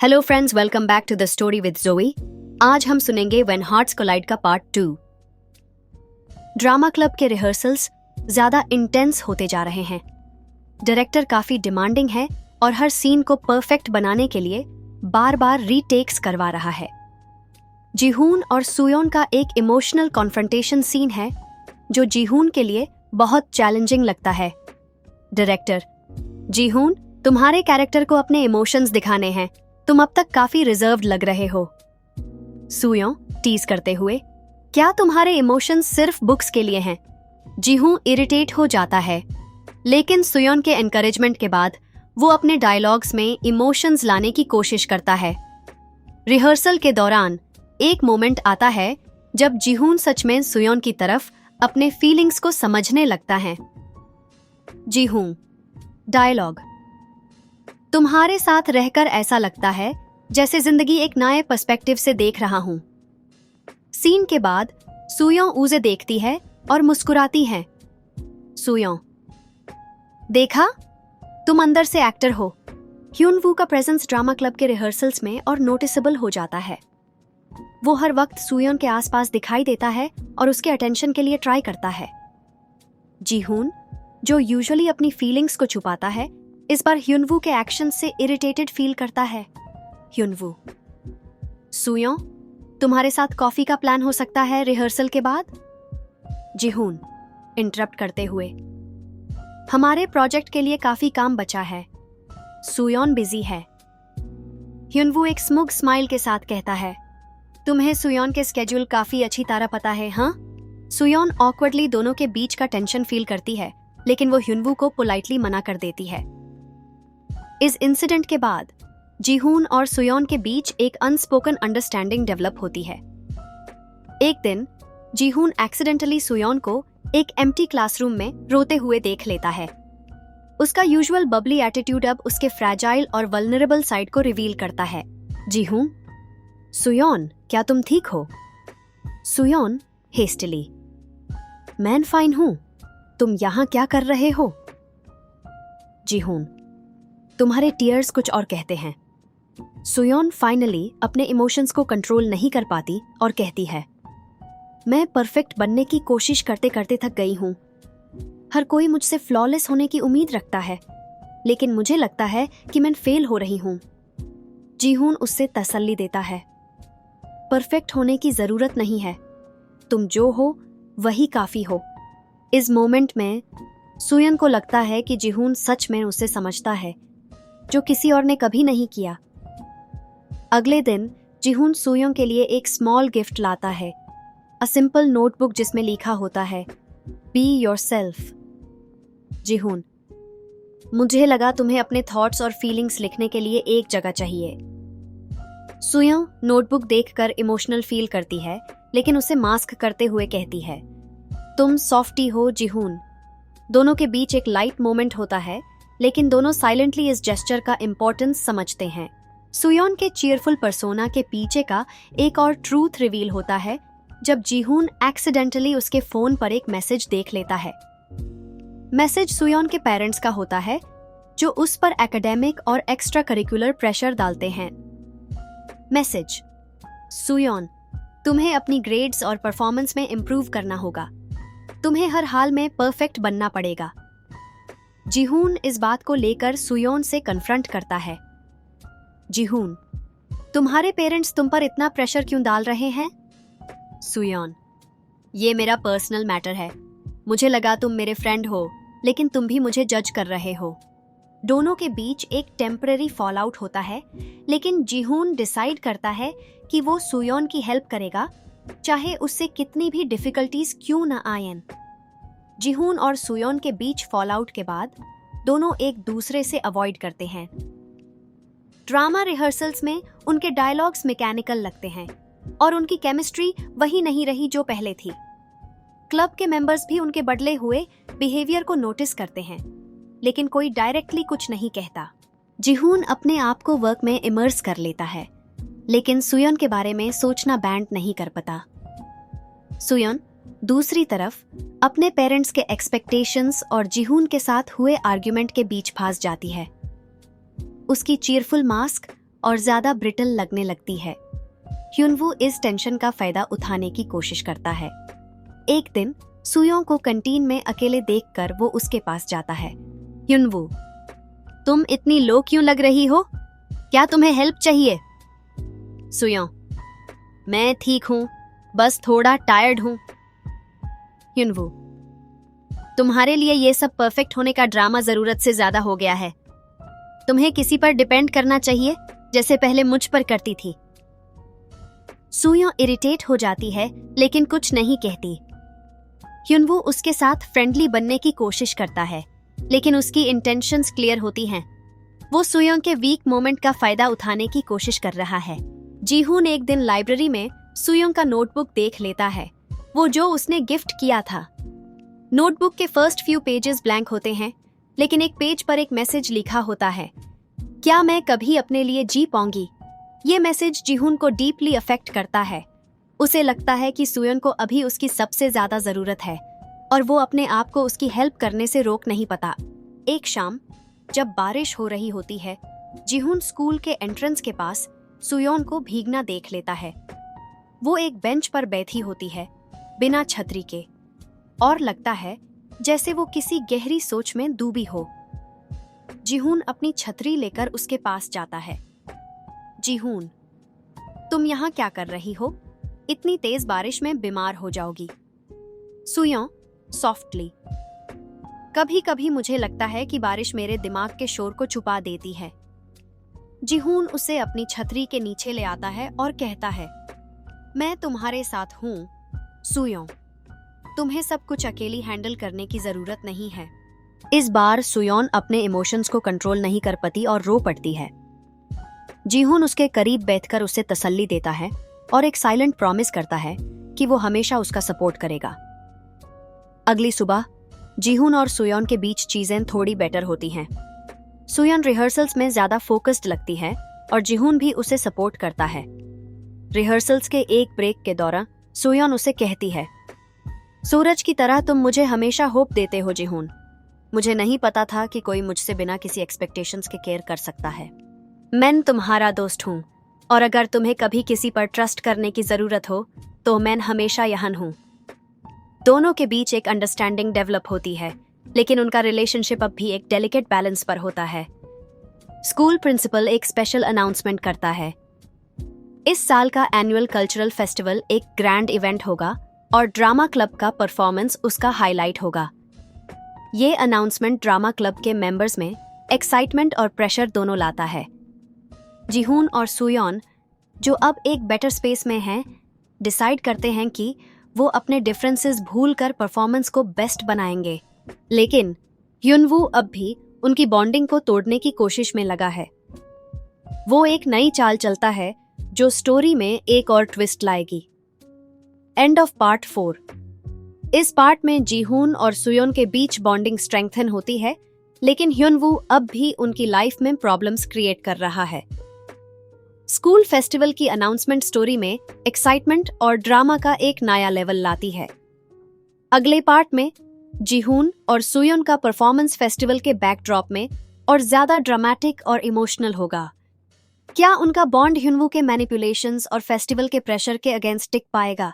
Hello friends, welcome back to the story with Joey. आज हम सुनेंगे व्हेन हार्ट्स कोलाइड का पार्ट 2। ड्रामा क्लब के रिहर्सल्स ज्यादा इंटेंस होते जा रहे हैं। डायरेक्टर काफी डिमांडिंग है और हर सीन को परफेक्ट बनाने के लिए बार बार रीटेक्स करवा रहा है। जीहून और सुयोन का एक इमोशनल कॉन्फ्रंटेशन सीन है जो जीहून के लिए बहुत चैलेंजिंग लगता है। डायरेक्टर: जीहून, तुम्हारे कैरेक्टर को अपने इमोशंस दिखाने हैं, तुम अब तक काफी रिजर्व्ड लग रहे हो। सुयों टीज करते हुए: क्या तुम्हारे इमोशंस सिर्फ बुक्स के लिए हैं? जीहूं इरिटेट हो जाता है, लेकिन सुयोन के एनकरेजमेंट के बाद वो अपने डायलॉग्स में इमोशंस लाने की कोशिश करता है। रिहर्सल के दौरान एक मोमेंट आता है जब जीहून सच में सुयोन की तरफ अपने फीलिंग्स को समझने लगता है। जीहूं डायलॉग: तुम्हारे साथ रहकर ऐसा लगता है जैसे जिंदगी एक नए पर्सपेक्टिव से देख रहा हूं। सीन के बाद सुयों उसे देखती है और मुस्कुराती है। सुयों: देखा, तुम अंदर से एक्टर हो। ह्यून-वू का प्रेजेंस ड्रामा क्लब के रिहर्सल्स में और नोटिसेबल हो जाता है। वो हर वक्त सुयोन के आसपास दिखाई देता है और उसके अटेंशन के लिए ट्राई करता है। जीहून, जो यूजुअली अपनी फीलिंग्स को छुपाता है, इस बार ह्यून-वू के एक्शन से इरिटेटेड फील करता है। ह्यून-वू: सुयों, तुम्हारे साथ कॉफी का प्लान हो सकता है रिहर्सल के बाद? जीहून इंटरप्ट करते हुए: हमारे प्रोजेक्ट के लिए काफी काम बचा है, सुयोन बिजी है। ह्यून-वू एक स्मुग स्माइल के साथ कहता है: तुम्हें सुयोन के स्केड्यूल काफी अच्छी तरह पता है, हाँ? सुयोन ऑकवर्डली दोनों के बीच का टेंशन फील करती है, लेकिन वो ह्यून-वू को पोलाइटली मना कर देती है। इस इंसिडेंट के बाद जीहून और सुयोन के बीच एक अनस्पोकन अंडरस्टैंडिंग डेवलप होती है। एक दिन जीहून एक्सीडेंटली सुयोन को एक एम्प्टी क्लासरूम में रोते हुए देख लेता है। उसका यूजुअल बबली एटीट्यूड अब उसके फ्रैजाइल और वल्नरेबल साइड को रिवील करता है। जीहून: सुयोन, क्या तुम ठीक हो? सुयोन हेस्टली: मैं फाइन हूं, तुम यहां क्या कर रहे हो? जीहून: तुम्हारे टीयर्स कुछ और कहते हैं। सुयोन फाइनली अपने इमोशंस को कंट्रोल नहीं कर पाती और कहती है: मैं परफेक्ट बनने की कोशिश करते करते थक गई हूं। हर कोई मुझसे फ्लॉलेस होने की उम्मीद रखता है, लेकिन मुझे लगता है कि मैं फेल हो रही हूं। जीहून उससे तसल्ली देता है: परफेक्ट होने की जरूरत नहीं है, तुम जो हो वही काफी हो। इस मोमेंट में सुयोन को लगता है कि जीहून सच में उसे समझता है, जो किसी और ने कभी नहीं किया। अगले दिन जीहून सुयोन के लिए एक स्मॉल गिफ्ट लाता है, अ सिंपल नोटबुक जिसमें लिखा होता है, बी योरसेल्फ। जीहून: मुझे लगा तुम्हें अपने थॉट्स और फीलिंग्स लिखने के लिए एक जगह चाहिए। सुयोन नोटबुक देखकर इमोशनल फील करती है, लेकिन उसे मास्क करते हुए कहती है, तुम सॉफ्टी हो जीहून। दोनों के बीच एक लाइट मोमेंट होता है, लेकिन दोनों साइलेंटली इस जेस्चर का इंपॉर्टेंस समझते हैं। सुयोन के चीयरफुल पर्सोना के पीछे का एक और ट्रूथ रिवील होता है जब जीहून एक्सीडेंटली उसके फोन पर एक मैसेज देख लेता है। मैसेज सुयोन के पेरेंट्स का होता है, जो उस पर एकेडमिक और एक्स्ट्रा करिकुलर प्रेशर डालते हैं। मैसेज: सुयोन, तुम्हें अपनी ग्रेड्स और परफॉर्मेंस में इंप्रूव करना होगा। तुम्हें हर हाल में परफेक्ट बनना पड़ेगा। जीहून इस बात को लेकर सुयोन से कन्फ्रंट करता है। जीहून: तुम्हारे पेरेंट्स तुम पर इतना प्रेशर क्यों डाल रहे हैं? सुयोन: ये मेरा पर्सनल मैटर है। मुझे लगा तुम मेरे फ्रेंड हो, लेकिन तुम भी मुझे जज कर रहे हो। दोनों के बीच एक टेम्पररी फॉल आउट होता है, लेकिन जीहून डिसाइड करता है कि वो सुयोन की हेल्प करेगा, चाहे उससे कितनी भी डिफिकल्टीज क्यों न आएं। जीहून और सुयोन के बीच फॉल आउट के बाद दोनों एक दूसरे से अवॉइड करते हैं। ड्रामा रिहर्सल्स में उनके डायलॉग्स मैकेनिकल लगते हैं और उनकी केमिस्ट्री वही नहीं रही जो पहले थी। क्लब के मेंबर्स भी उनके बदले हुए बिहेवियर को नोटिस करते हैं, लेकिन कोई डायरेक्टली कुछ नहीं कहता। जीहून अपने आप को वर्क में इमर्स कर लेता है, लेकिन सुयोन के बारे में सोचना बैंड नहीं कर पाता। सुयोन दूसरी तरफ अपने पेरेंट्स के एक्सपेक्टेशंस और जीहून के साथ हुए आर्ग्यूमेंट के बीच फंस जाती है। उसकी चीयरफुल मास्क और ज्यादा ब्रिटल लगने लगती है। ह्युनवू इस टेंशन का फायदा उठाने की कोशिश करता है। एक दिन सुयोंग को कैंटीन में अकेले देखकर वो उसके पास जाता है। ह्युनवू, तुम इतनी लो क्यों लग रही हो? क्या तुम्हें हेल्प चाहिए? सुयोंग, मैं ठीक हूं, बस थोड़ा टायर्ड हूं। ह्युनवू, तुम्हारे लिए ये सब परफेक्ट होने का ड्रामा जरूरत से ज्यादा हो गया है। तुम्हें किसी पर डिपेंड करना चाहिए जैसे पहले मुझ पर करती थी। सुयोंग इरिटेट हो जाती है लेकिन कुछ नहीं कहती। ह्युनवू उसके साथ फ्रेंडली बनने की कोशिश करता है लेकिन उसकी इंटेंशंस क्लियर होती हैं। वो सुयोंग के वीक मोमेंट का फायदा उठाने की कोशिश कर रहा है। जीहून एक दिन लाइब्रेरी में सुयोंग का नोटबुक देख लेता है, वो जो उसने गिफ्ट किया था। नोटबुक के फर्स्ट फ्यू पेजेस ब्लैंक होते हैं लेकिन एक पेज पर एक मैसेज लिखा होता है, क्या मैं कभी अपने लिए जी पाऊंगी? ये मैसेज जीहून को डीपली अफेक्ट करता है। उसे लगता है कि सुयोंग को अभी उसकी सबसे ज्यादा जरूरत है और वो अपने आप को उसकी हेल्प करने से रोक नहीं पाता। एक शाम जब बारिश हो रही होती है, जीहून स्कूल के एंट्रेंस के पास सुयोंग को भीगना देख लेता है। वो एक बेंच पर बैठी होती है बिना छतरी के और लगता है जैसे वो किसी गहरी सोच में डूबी हो। जीहून अपनी छतरी लेकर उसके पास जाता है। जीहून, तुम यहाँ क्या कर रही हो? इतनी तेज बारिश में बीमार हो जाओगी। सुयोंग सॉफ्टली, कभी कभी मुझे लगता है कि बारिश मेरे दिमाग के शोर को छुपा देती है। जीहून उसे अपनी छतरी के नीचे ले आता है और कहता है, मैं तुम्हारे साथ हूँ सुयोंग, तुम्हें सब कुछ अकेली हैंडल करने की जरूरत नहीं है। इस बार सुयोंग अपने इमोशंस को कंट्रोल नहीं कर पाती और रो पड़ती है। जीहून उसके करीब बैठकर उसे तसल्ली देता है और एक साइलेंट प्रॉमिस करता है कि वो हमेशा उसका सपोर्ट करेगा। अगली सुबह जीहून और सुयोंग के बीच चीजें थोड़ी बेटर होती हैं। सुयोंग रिहर्सल्स में ज्यादा फोकस्ड लगती है और जीहून भी उसे सपोर्ट करता है। रिहर्सल्स के एक ब्रेक के दौरान सुयोंग उसे कहती है, सूरज की तरह तुम मुझे हमेशा होप देते हो जीहून। मुझे नहीं पता था कि कोई मुझसे बिना किसी एक्सपेक्टेशंस के केयर कर सकता है। मैं तुम्हारा दोस्त हूँ और अगर तुम्हें कभी किसी पर ट्रस्ट करने की जरूरत हो तो मैं हमेशा यहाँ हूँ। दोनों के बीच एक अंडरस्टैंडिंग डेवलप होती है लेकिन उनका रिलेशनशिप अब भी एक डेलिकेट बैलेंस पर होता है। स्कूल प्रिंसिपल एक स्पेशल अनाउंसमेंट करता है। इस साल का एनुअल कल्चरल फेस्टिवल एक ग्रैंड इवेंट होगा और ड्रामा क्लब का परफॉर्मेंस उसका हाईलाइट होगा। ये अनाउंसमेंट ड्रामा क्लब के मेंबर्स में एक्साइटमेंट और प्रेशर दोनों लाता है। जीहून और सुयोंग, जो अब एक बेटर स्पेस में हैं, डिसाइड करते हैं कि वो अपने डिफरेंसेस भूलकर परफॉर्मेंस को बेस्ट बनाएंगे। लेकिन ह्युनवू अब भी उनकी बॉन्डिंग को तोड़ने की कोशिश में लगा है। वो एक नई चाल चलता है जो स्टोरी में एक और ट्विस्ट लाएगी। End of part 4। इस पार्ट में जीहून और सुयोंग के बीच बॉन्डिंग स्ट्रेंथन होती है लेकिन ह्युनवू अब भी उनकी लाइफ में प्रॉब्लम्स क्रिएट कर रहा है। स्कूल फेस्टिवल की अनाउंसमेंट स्टोरी में एक्साइटमेंट और ड्रामा का एक नया लेवल लाती है। अगले पार्ट में जीहून और सुयोंग का परफॉर्मेंस फेस्टिवल के बैकड्रॉप में और ज्यादा ड्रामेटिक और इमोशनल होगा। क्या उनका बॉन्ड ह्युनवू के मैनिपुलेशंस और फेस्टिवल के प्रेशर के अगेंस्ट टिक पाएगा?